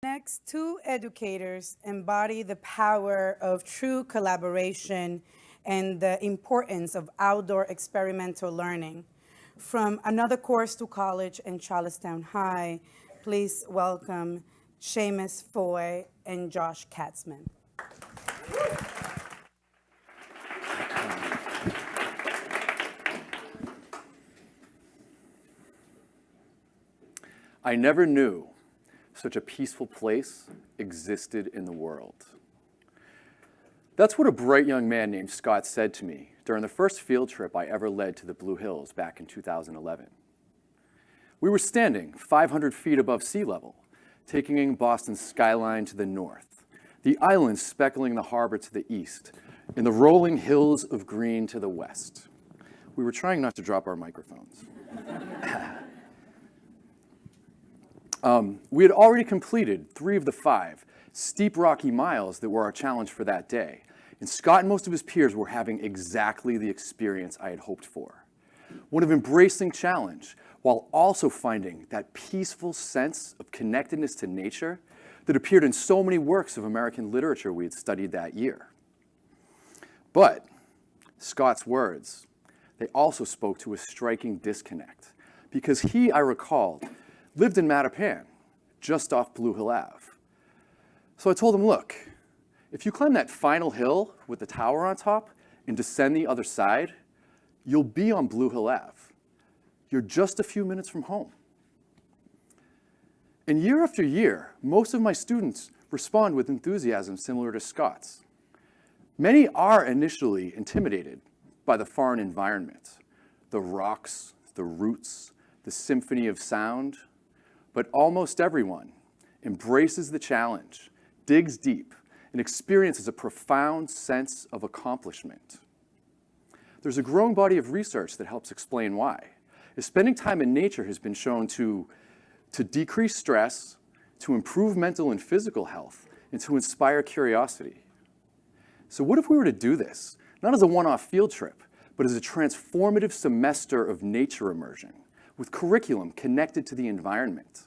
Next, two educators embody the power of true collaboration and the importance of outdoor experimental learning. From another course to college in Charlestown High, please welcome Seamus Foy and Josh Katzman. I never knew such a peaceful place existed in the world. That's what a bright young man named Scott said to me during the first field trip I ever led to the Blue Hills back in 2011. We were standing 500 feet above sea level, taking in Boston's skyline to the north, the islands speckling the harbor to the east, and the rolling hills of green to the west. We were trying not to drop our microphones. We had already completed 3 of the 5 steep rocky miles that were our challenge for that day, and Scott and most of his peers were having exactly the experience I had hoped for. One of embracing challenge while also finding that peaceful sense of connectedness to nature that appeared in so many works of American literature we had studied that year. But Scott's words, they also spoke to a striking disconnect, because he, I recalled, lived in Mattapan, just off Blue Hill Ave. So I told him, look, if you climb that final hill with the tower on top and descend the other side, you'll be on Blue Hill Ave. You're just a few minutes from home. And year after year, most of my students respond with enthusiasm similar to Scott's. Many are initially intimidated by the foreign environment, the rocks, the roots, the symphony of sound, but almost everyone embraces the challenge, digs deep, and experiences a profound sense of accomplishment. There's a growing body of research that helps explain why. As spending time in nature has been shown to decrease stress, to improve mental and physical health, and to inspire curiosity. So what if we were to do this, not as a one-off field trip, but as a transformative semester of nature immersion, with curriculum connected to the environment?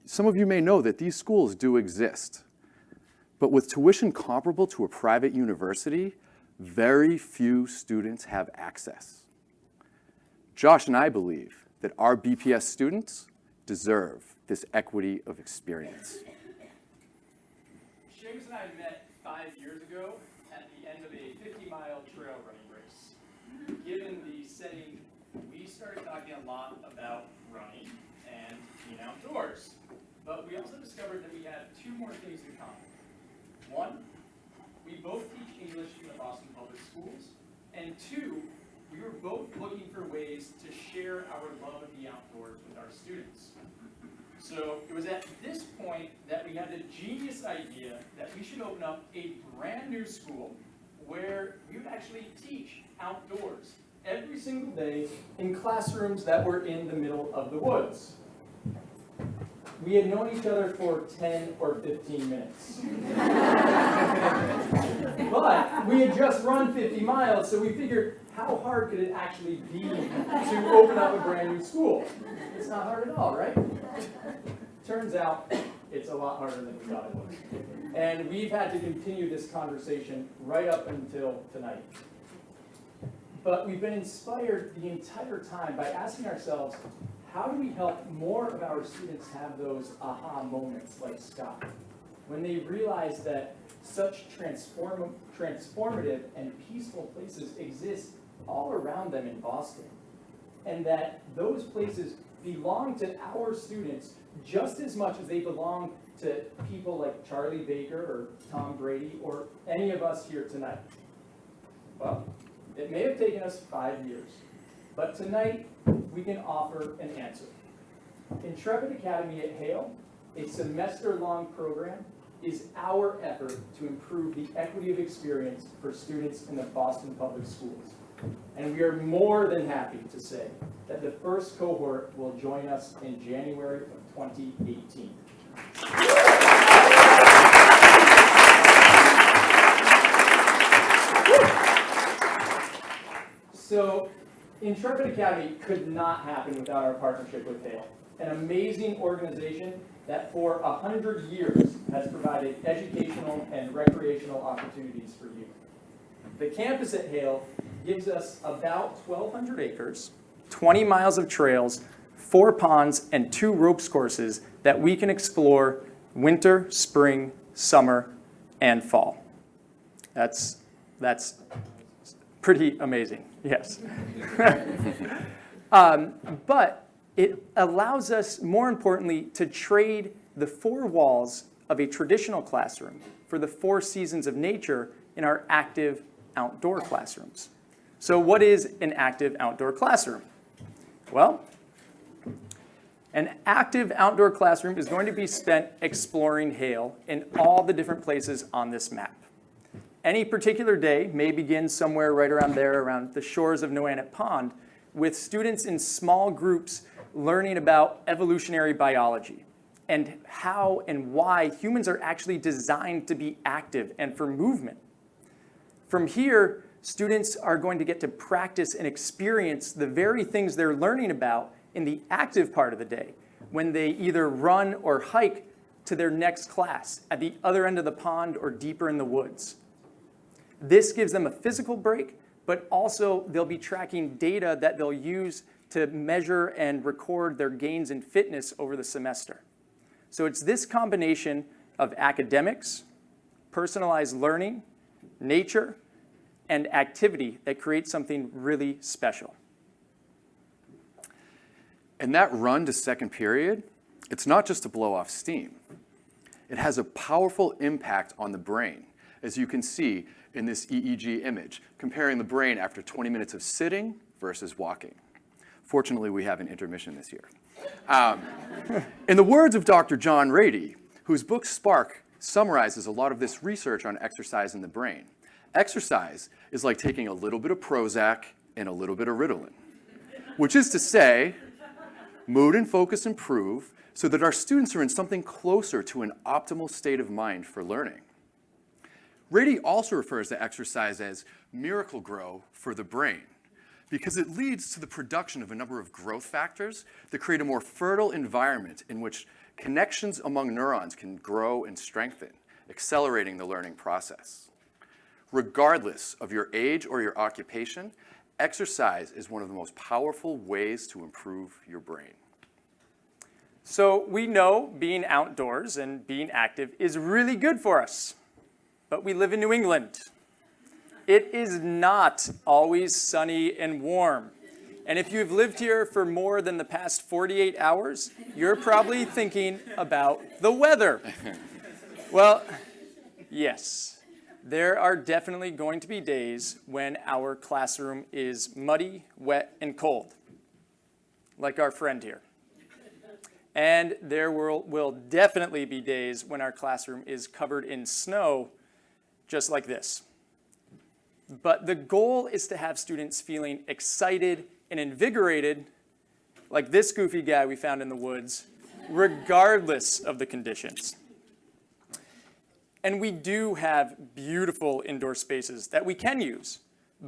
Some of you may know that these schools do exist, but with tuition comparable to a private university, very few students have access. Josh and I believe that our BPS students deserve this equity of experience. Seamus and I met 5 years ago at the end of a 50-mile trail running race. Given the setting, we started talking a lot about running and being outdoors. But we also discovered that we had 2 more things in common. One, we both teach English in the Boston Public Schools. And 2, we were both looking for ways to share our love of the outdoors with our students. So it was at this point that we had the genius idea that we should open up a brand new school where we would actually teach outdoors every single day in classrooms that were in the middle of the woods. We had known each other for 10 or 15 minutes. But we had just run 50 miles, so we figured, how hard could it actually be to open up a brand new school? It's not hard at all, right? Turns out, it's a lot harder than we thought it was. And we've had to continue this conversation right up until tonight. But we've been inspired the entire time by asking ourselves, how do we help more of our students have those aha moments like Scott, when they realize that such transformative and peaceful places exist all around them in Boston, and that those places belong to our students just as much as they belong to people like Charlie Baker or Tom Brady or any of us here tonight? Well, it may have taken us 5 years, but tonight we can offer an answer. Intrepid Academy at Hale, a semester-long program, is our effort to improve the equity of experience for students in the Boston Public Schools. And we are more than happy to say that the first cohort will join us in January of 2018. So, Intrepid Academy could not happen without our partnership with Hale. an amazing organization that for 100 years has provided educational and recreational opportunities for youth. The campus at Hale gives us about 1,200 acres, 20 miles of trails, 4 ponds, and 2 ropes courses that we can explore winter, spring, summer, and fall. That's pretty amazing, yes. But it allows us, more importantly, to trade the 4 walls of a traditional classroom for the 4 seasons of nature in our active outdoor classrooms. So what is an active outdoor classroom? Well, an active outdoor classroom is going to be spent exploring Hale in all the different places on this map. Any particular day may begin somewhere right around there, around the shores of Noannet Pond, with students in small groups learning about evolutionary biology and how and why humans are actually designed to be active and for movement. From here, students are going to get to practice and experience the very things they're learning about in the active part of the day, when they either run or hike to their next class at the other end of the pond or deeper in the woods. This gives them a physical break, but also they'll be tracking data that they'll use to measure and record their gains in fitness over the semester. So it's this combination of academics, personalized learning, nature, and activity that creates something really special. And that run to second period, it's not just to blow off steam. It has a powerful impact on the brain, as you can see in this EEG image, comparing the brain after 20 minutes of sitting versus walking. Fortunately, we have an intermission this year. In the words of Dr. John Rady, whose book Spark summarizes a lot of this research on exercise in the brain, exercise is like taking a little bit of Prozac and a little bit of Ritalin, which is to say, mood and focus improve so that our students are in something closer to an optimal state of mind for learning. Rady also refers to exercise as miracle grow for the brain because it leads to the production of a number of growth factors that create a more fertile environment in which connections among neurons can grow and strengthen, accelerating the learning process. Regardless of your age or your occupation, exercise is one of the most powerful ways to improve your brain. So we know being outdoors and being active is really good for us, but we live in New England. It is not always sunny and warm. And if you've lived here for more than the past 48 hours, you're probably thinking about the weather. Well, yes, there are definitely going to be days when our classroom is muddy, wet, and cold, like our friend here. And there will definitely be days when our classroom is covered in snow, just like this. But the goal is to have students feeling excited and invigorated, like this goofy guy we found in the woods, regardless of the conditions. And we do have beautiful indoor spaces that we can use.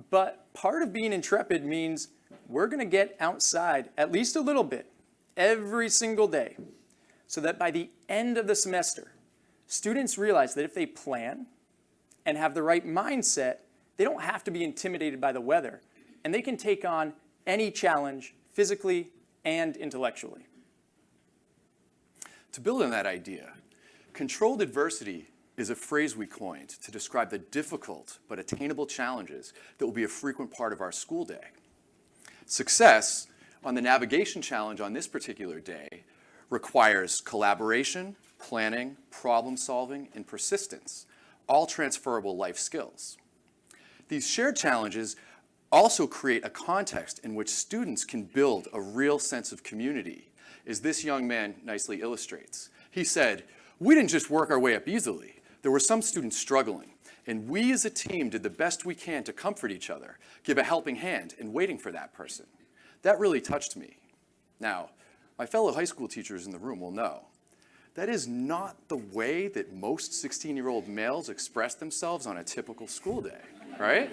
But part of being intrepid means we're going to get outside at least a little bit every single day, so that by the end of the semester, students realize that if they plan and have the right mindset, they don't have to be intimidated by the weather, and they can take on any challenge physically and intellectually. To build on that idea, controlled adversity is a phrase we coined to describe the difficult but attainable challenges that will be a frequent part of our school day. Success on the navigation challenge on this particular day requires collaboration, planning, problem solving, and persistence, all transferable life skills. These shared challenges also create a context in which students can build a real sense of community, as this young man nicely illustrates. He said, "We didn't just work our way up easily. There were some students struggling, and we as a team did the best we can to comfort each other, give a helping hand, and waiting for that person." That really touched me. Now, my fellow high school teachers in the room will know that is not the way that most 16-year-old males express themselves on a typical school day, right?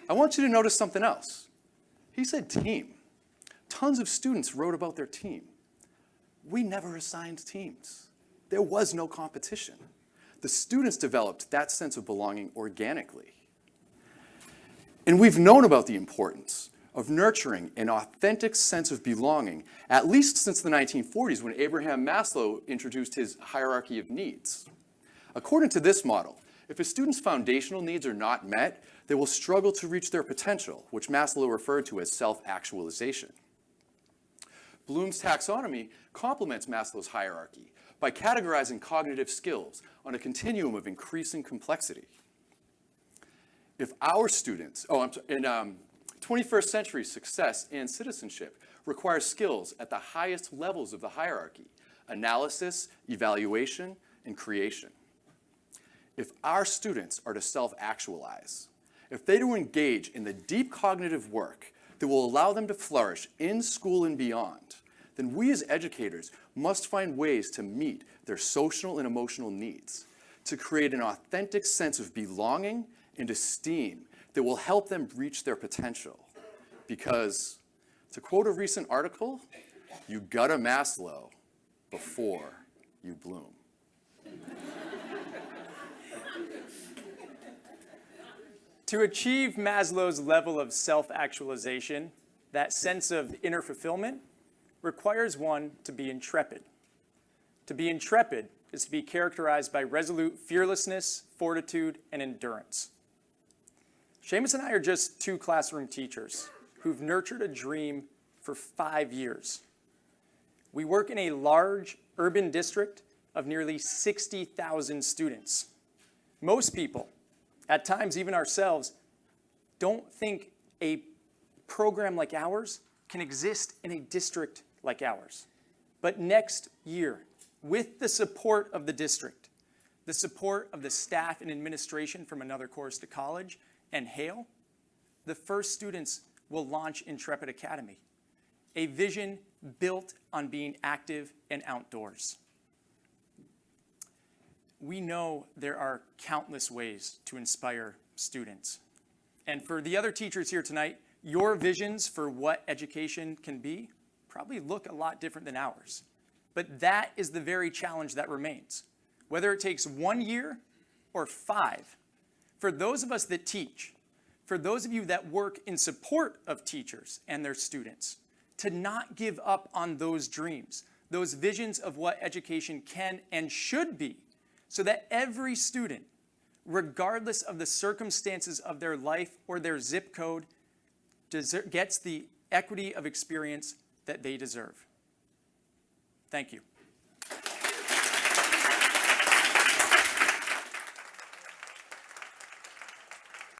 I want you to notice something else. He said team. Tons of students wrote about their team. We never assigned teams. There was no competition. The students developed that sense of belonging organically. And we've known about the importance of nurturing an authentic sense of belonging, at least since the 1940s when Abraham Maslow introduced his hierarchy of needs. According to this model, if a student's foundational needs are not met, they will struggle to reach their potential, which Maslow referred to as self-actualization. Bloom's taxonomy complements Maslow's hierarchy by categorizing cognitive skills on a continuum of increasing complexity. If our students, in 21st century success and citizenship requires skills at the highest levels of the hierarchy: analysis, evaluation, and creation. If our students are to self-actualize, if they to engage in the deep cognitive work that will allow them to flourish in school and beyond, then we as educators must find ways to meet their social and emotional needs, to create an authentic sense of belonging and esteem that will help them reach their potential. Because, to quote a recent article, you gotta Maslow before you bloom. To achieve Maslow's level of self-actualization, that sense of inner fulfillment requires one to be intrepid. To be intrepid is to be characterized by resolute fearlessness, fortitude, and endurance. Seamus and I are just two classroom teachers who've nurtured a dream for 5 years. We work in a large urban district of nearly 60,000 students. Most people, at times even ourselves, don't think a program like ours can exist in a district like ours. But next year, with the support of the district, the support of the staff and administration from Another Course to College, and Hale, the first students will launch Intrepid Academy, a vision built on being active and outdoors. We know there are countless ways to inspire students. And for the other teachers here tonight, your visions for what education can be probably look a lot different than ours. But that is the very challenge that remains. Whether it takes 1 year or 5, for those of us that teach, for those of you that work in support of teachers and their students, to not give up on those dreams, those visions of what education can and should be, so that every student, regardless of the circumstances of their life or their zip code, gets the equity of experience that they deserve. Thank you.